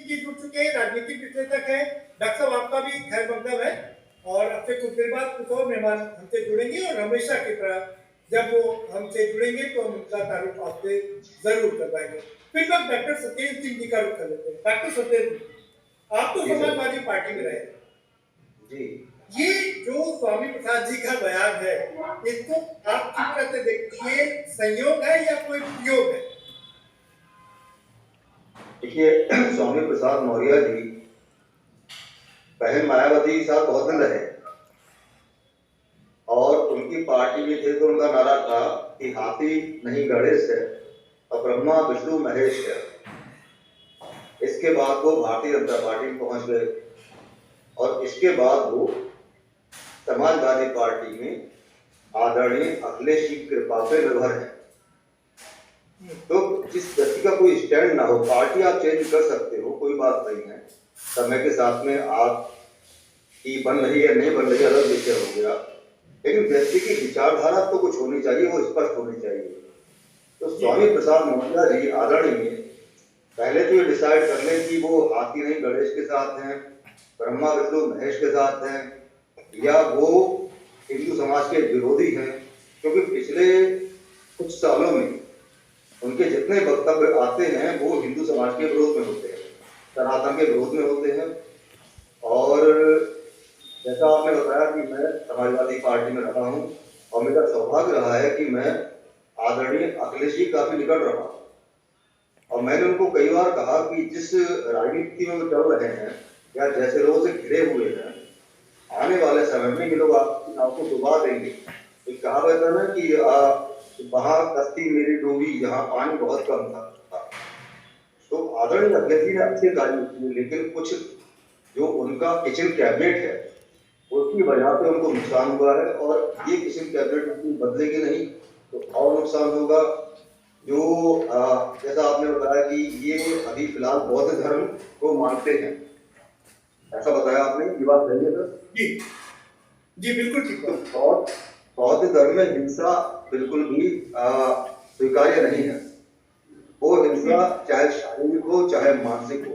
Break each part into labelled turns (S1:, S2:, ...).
S1: जी जुड़ चुके हैं, राजनीतिक विश्लेषक है डॉक्टर साहब, आपका भी खैर मकदम है। और अब से कुछ देर बाद कुछ और मेहमान हमसे जुड़ेंगे और हमेशा की तरह जब वो हमसे जुड़ेंगे तो हम उनका तारुफ आपसे जरूर करवाएंगे। फिर वक्त डॉक्टर सत्येंद्र सिंह जी का रुख कर लेते हैं। डॉक्टर सत्येंद्र, आप तो समाजवादी पार्टी में रहे जी, ये जो स्वामी प्रसाद जी का बयान है, इसको आप किस तरह से देखते हैं? ये संयोग है या कोई प्रयोग है?
S2: देखिए, स्वामी प्रसाद मौर्य जी बहन मायावती के साथ बहुत दिन रहे और उनकी पार्टी में थे तो उनका नारा था कि हाथी नहीं गणेश है और ब्रह्मा विष्णु महेश है। इसके बाद वो भारतीय जनता पार्टी में पहुंच गए और इसके बाद वो समाजवादी पार्टी में आदरणीय अखिलेश जी की कृपा पे निर्भर है। तो जिस व्यक्ति का कोई स्टैंड ना हो, पार्टी आप चेंज कर सकते हो, कोई बात नहीं है। समय के साथ में आप की बन रही है नहीं बन रही है अलग विषय हो गया, लेकिन व्यक्ति की विचारधारा तो कुछ होनी चाहिए, वो स्पष्ट होनी चाहिए। तो स्वामी प्रसाद मौर्य जी आदरणीय पहले तो ये डिसाइड कर लें कि वो हाथी नहीं गणेश के साथ हैं, ब्रह्मा विष्णु महेश के साथ हैं, या वो हिंदू समाज के विरोधी हैं। क्योंकि पिछले कुछ सालों में उनके जितने वक्तव्य आते हैं वो हिंदू समाज के विरोध में होते हैं, सनातन के विरोध में होते हैं। और जैसा आपने बताया कि मैं समाजवादी पार्टी में रहा हूं और मेरा सौभाग्य रहा है कि मैं आदरणीय अखिलेश जी काफी निकट रहा और मैंने उनको कई बार कहा कि जिस राजनीति में वो चल रहे हैं या जैसे लोगों से घिरे हुए हैं, आने वाले समय में ये लोग आपको डुबा देंगे। एक कहावत है ना कि वहां कश्ती मेरी डूबी जहां पानी बहुत कम था। तो आदरणीय अखिलेश जी ने अच्छे कार्य किए, लेकिन कुछ जो उनका किचन कैबिनेट है उसकी वजह से उनको नुकसान हुआ है और ये किचन कैबिनेट बदलेगी नहीं तो और नुकसान होगा। जो जैसा आपने बताया कि ये अभी फिलहाल बौद्ध धर्म को मानते हैं, ऐसा बताया आपने, ये बात सही है सर?
S1: जी जी बिल्कुल ठीक है।
S2: तो बौद्ध धर्म में हिंसा बिल्कुल भी स्वीकार्य नहीं है। वो हिंसा चाहे शारीरिक हो चाहे मानसिक हो,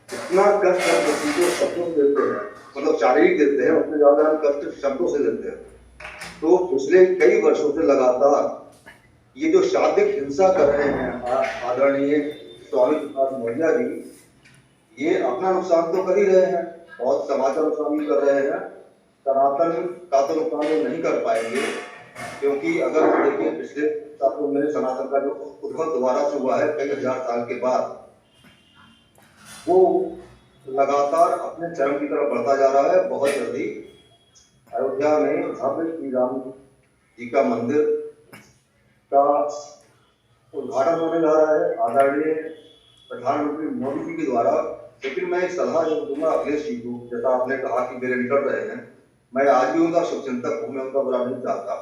S2: इतना कष्ट हम किसी को शब्दों से देते हैं, मतलब शारीरिक देते हैं, उससे ज्यादा कष्ट शब्दों से देते हैं। तो पिछले कई वर्षों से लगातार ये जो शाब्दिक हिंसा कर रहे हैं आदरणीय स्वामी प्रसाद मौर्य जी, ये अपना नुकसान तो कर ही रहे हैं, बहुत समाज का नुकसान भी कर रहे हैं। सनातन का तो नुकसान वो नहीं कर पाएंगे, क्योंकि अगर हम देखें पिछले सालों में सनातन का जो उद्भव दोबारा से हुआ है कई हजार साल के बाद, वो लगातार अपने चरम की तरफ बढ़ता जा रहा है। बहुत जल्दी अयोध्या में भव्य श्री राम जी का मंदिर का उद्घाटन होने जा रहा है आदरणीय प्रधानमंत्री मोदी जी के द्वारा। लेकिन मैं एक सलाह जो दूंगा अखिलेश जी को, जैसा आपने कहा कि मेरे निकट रहे हैं, मैं आज भी उनका शुभचिंतक हूँ, मैं उनका बुरा नहीं चाहता,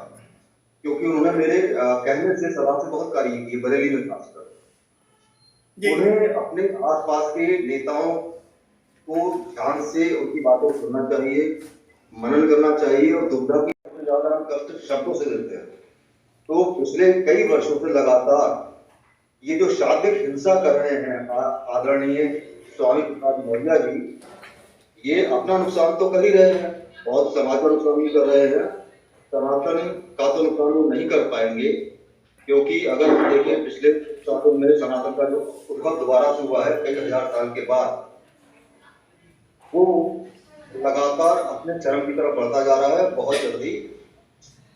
S2: क्योंकि उन्होंने मेरे कहने से सलाह से बहुत कार्य किए, बरेली में खासकर। उन्हें अपने आसपास के नेताओं को ध्यान से उनकी बातों को सुनना चाहिए, मनन करना चाहिए और दुविधा की सबसे ज्यादा कष्ट शब्दों से देते हैं। तो पिछले कई वर्षों से लगातार ये जो शाब्दिक हिंसा कर रहे हैं आदरणीय स्वामी प्रसाद मौर्य जी, ये अपना नुकसान तो कर ही रहे हैं, बहुत समाज का नुकसान भी कर रहे हैं। सनातन का तो नुकसान वो नहीं कर पाएंगे, क्योंकि अगर हम देखें पिछले सालों में सनातन का जो उद्भव दोबारा से हुआ है कई हजार साल के बाद, वो लगातार अपने चरम की तरफ बढ़ता जा रहा है। बहुत जल्दी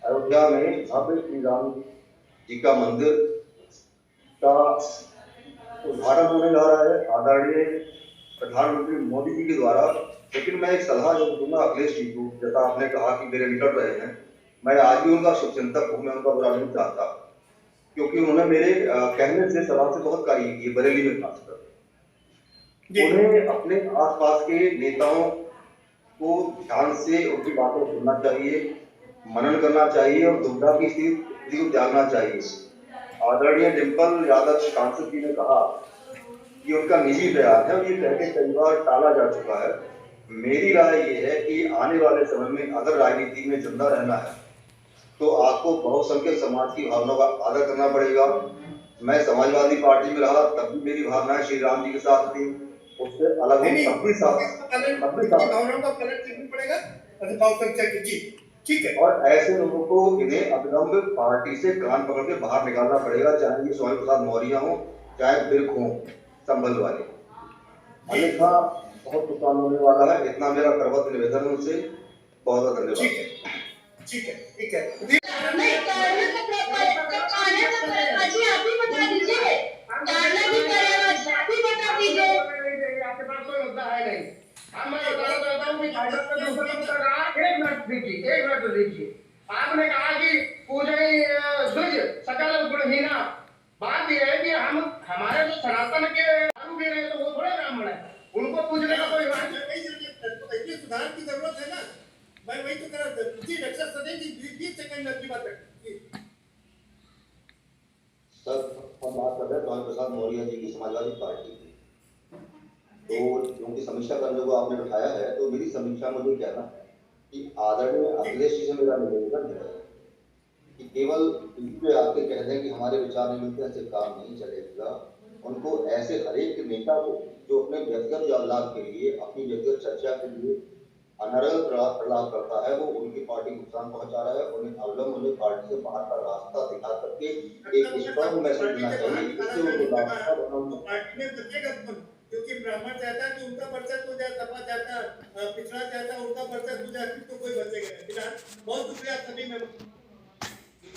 S2: अयोध्या में भव्य श्री राम जी का मंदिर का उद्घाटन होने जा रहा है आदरणीय प्रधानमंत्री मोदी जी के द्वारा। लेकिन मैं एक सलाह जो दूंगा अखिलेश जी को, जैसा आपने कहा कि मेरे निकट रहे हैं, मैं आज भी उनका शुभचिंतक हूँ, मैं उनका बुरा नहीं चाहता, क्योंकि उन्होंने मेरे कहने से सलाह से बहुत कार्य किए, बरेली में खासकर। उन्हें अपने आसपास के नेताओं को ध्यान से उनकी बातों को सुनना चाहिए, मनन करना चाहिए और दुविधा की स्थिति को त्यागना चाहिए। आदरणीय डिम्पल यादव सांसद जी ने कहा कि उनका निजी बयान है और ये कहकर कई बार टाला जा चुका है। मेरी राय ये है कि आने वाले समय में अगर राजनीति में जिंदा रहना है तो आपको बहुसंख्यक समाज की भावनाओं का आदर करना पड़ेगा। मैं समाजवादी पार्टी में रहा तब भी मेरी भावनाएं श्री राम जी के साथ थी, उससे अलग
S1: नहीं
S2: हो,
S1: नहीं,
S2: तब भी साथ, तब भी
S1: इनकी
S2: साथ।
S1: भावनाओं का पालन करना पड़ेगा। अच्छा, भाव संख्या की जी, ठीक है।
S2: और ऐसे लोगों को इन्हें अविलंब पार्टी से कान पकड़ के बाहर निकालना पड़ेगा, चाहे ये स्वामी प्रसाद मौर्य हो, चाहे बिर्क हो, संभल वाले।
S1: जी
S2: अन्यथा बहुत नुकसान होने वाला है। इतना मेरा करवत निवेदन है उनसे। बहुत बहुत धन्यवाद।
S1: ठीक है, ठीक है, ठीक है।
S3: नहीं, कारण तो पर्यवाची आप ही बता दीजिए। कारण की पर्यवाची आप ही बता दीजिए।
S4: आपके पास कोई मुद्दा है नहीं। अब मैं बताना चाहता हूँ कि भाजपा का दूसरा मुद्दा रहा, एक मिनट दीजिए, एक मिनट दीजिए। आपने कहा कि पूजनीय द्विज सकल गुणहीना। बात यह है कि हम हमारे जो सनातन के दारू पी रहे हैं तो वो थोड़े ब्राह्मण है, उनको पूजने का कोई हक नहीं।
S1: ये सुधार की जरूरत है ना, मैं वही तो कह रहा था जी। रक्षा सदन जी 20 सेकंड आपकी बात रखी।
S2: सर, हम बात कर रहे हैं स्वामी प्रसाद मौर्य जी की समाजवादी पार्टी की। तो उनकी समीक्षा करने को आपने उठाया है, तो मेरी समीक्षा मुझे कहना है कि आदरणीय अखिलेश जी से मेरा निवेदन है कि केवल टीवी पे आके कह दें कि हमारे विचार नहीं मिलते, ऐसे काम नहीं चलेगा। उनको ऐसे हर एक नेता को जो अपने व्यक्तिगत लाभ के लिए, अपनी व्यक्तिगत चर्चा के लिए अनर्गल प्रलाप करता है, वो उनकी पार्टी को नुकसान पहुंचा रहा है। उन्हें अवलंब उन्हें पार्टी से बाहर का रास्ता दिखा करके एक स्ट्रॉन्ग मैसेज देना चाहिए, जिससे उनको रास्ता बनाना।
S1: पार्टी में बचेगा कौन? क्योंकि ब्राह्मण चाहता है कि उनका पर्चा हो जाए, सपा चाहता, पिछड़ा चाहता उनका पर्चा हो जाए, फिर तो कोई बचेगा नहीं। फिलहाल बहुत शुक्रिया सभी में।